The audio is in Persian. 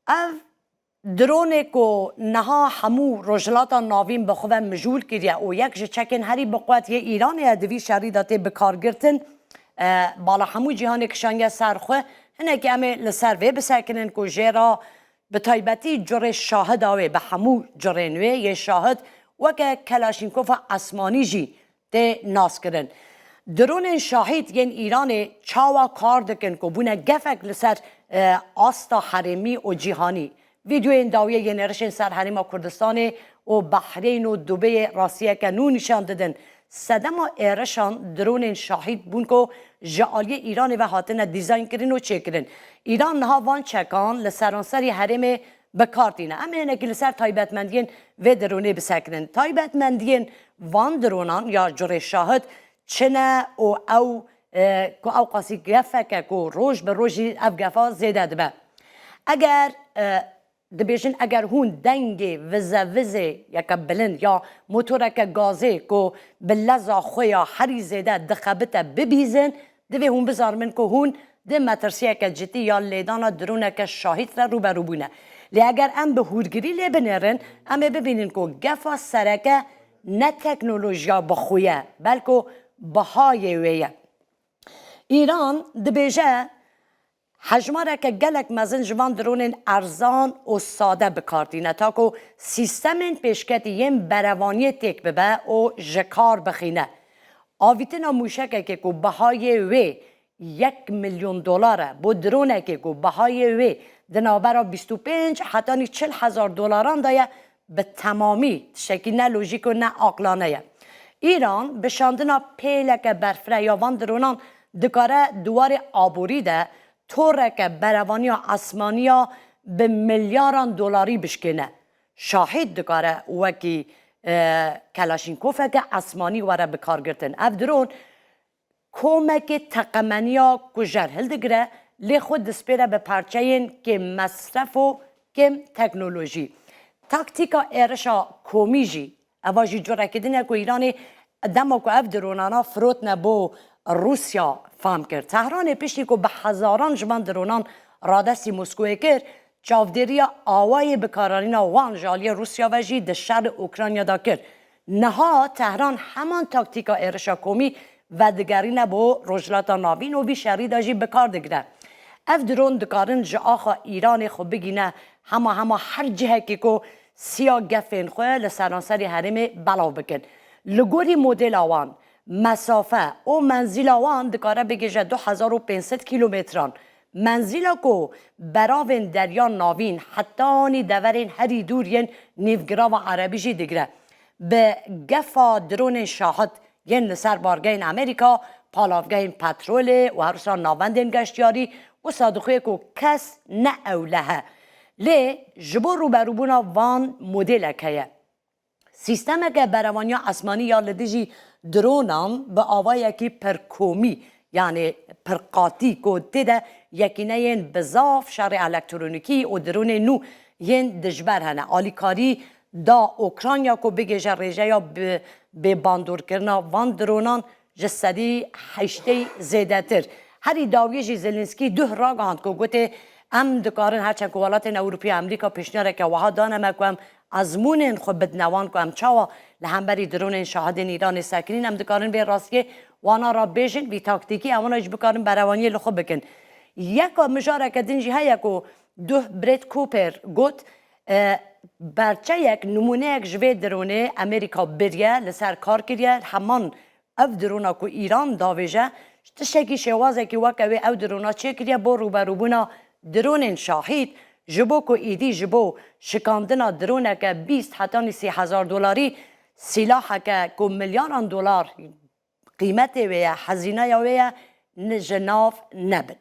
اف درونه کو نها همو رجلاتا ناوین بخواه مجول کریه و یک چکن هری بقوت یه ایران ادوی شریداتی بکار گرتن بالا همو جهان کشانگه سرخواه هنه که همه لسر وی بسکنن که جیرا به تایبتی جره شاهد آوه به همو جره نوه یه شاهد وکه کلاشینکوف اسمانی جی ده ناس کرن درون شاهد ین ایران چاوا کار دکن که بونه گفک لسر آستا حرمی و جهانی ویدیو این داویه ین ارشن سر حریم کردستان و بحرین و دوبه راستیه که نو نشان دادن صدم ارشان درون شاهد بون که جعالی ایران و حاطن دیزاین کرن و چه کرن ایران نها وان چکان لسرانسری حرم بکارتینه اما اینه که لسر تایبتمندین و درونه بسکنن تایبتمندین وان درونان یا جره شاهد چنه او قاسی گفه که روش به روشی اف گفه زیده دبه اگر دبیشن اگر هون دنگ وزه یکا بلند یا موتورک گازه که بلزا خویا هری زیده دخبته ببیزن دوی هون بزار من که هون ده مترسیه که جدی یا لیدانا درونه که شاهد را رو برو بونه لی اگر ام به هودگیری لی بنرن ام ببینین که گفا سرکه نه تکنولوژیا بخویه بلکه بهای ویه ایران دبیجه حجماره که گلک مزن جوان درون ارزان و ساده بکاردینه تا که سیستم پیشکتی یم بروانی تک ببه و جکار بخینه آویتنا موشکه که بهای وی $1,000,000 با درونه که بهای وی دنابرا 25 حتی 40,000 دلاران دایه به تمامی شکل نه لوژیک و نه عقلانه ایران به شاندنا پیلک برفره یا وان درونان دکاره دوار آبوری ده طوره که بروانی آسمانی به میلیاران دلاری بشکنه شاهد دکاره وکی کلاشینکوفه که آسمانی وره بکار گرتن اف درون کمک تقمنیا کجر هلدگره لی خود دسپیره به پرچه که مصرف و که تکنولوژی تاکتیکا ارشا کومیجی اواجی جوره کدینه که ایرانی دمو که اف درونانا فروت نبو روسیا فهم کرد تهران پیشی که به هزاران جوان درونان رادستی مسکوی کرد چاودیریا آوای بکارارینا وان جالی روسیا و جی ده شر اوکراینیا دا کرد نها تهران همان تاکتیکا ارشا کومی و دگری نبو رجلاتا ناوین و بی شری دا جی بکار دگره اف درون دکارن جا آخا ایران خو بگینه هما هر جهه که سیا گفین خواه لسرانسری حرم بلاو بکن لگوری مدل آوان مسافه و منزل آوان دکاره بگیجه 2500 کیلومتران منزل کو براون دریا ناوین حتی دورین هری دورین نیوگرا و عربی جی دگره به گفا درون شاهد ین لسر بارگین امریکا پالاوگین پترول و هرسان ناوندین گشتیاری و صادقوی که کس نه اولهه لی جبو رو بروبونا وان مدل که سیستم که بروانیا اسمانی یا لدیجی درونان به آوای یکی پرکومی یعنی پرقاتی که دیده یکی نه ین بزاف شر الکترونیکی و درون نو ین دجبر هنه آلیکاری دا اوکراینیا که بگیجه ریجه یا به باندور کرنا وان درونان جسدی هشته زیده تر هری داویجی زلنسکی ده را گاند که گوته ام دکارن هرچند که ولات اروپی امریکا پیشنیاره که وها دانمه که ازمونن خود بدنوان که چاوا لهمبری درون شاهد ایران ساکنین هم دکارن به راستی وانا را بیشن بی تاکتیکی امونا اج بکارن بروانی لخو بکن یکا مجاره که دنجی های که دو برید کوپر گوت برچه یک نمونه یک جوه درونه امریکا بریه لسر کار کریه همان اف درونه که ایران داویجه تشکی شوازه که وکوی او درونه چه کریه با روبروبونا درون شاهد جبو که ایدی جبو شکاندنا درونه که 20 حتی 30,000 دلاری سلاح که میلیاران دلار قیمت و هزینه و جناف نبن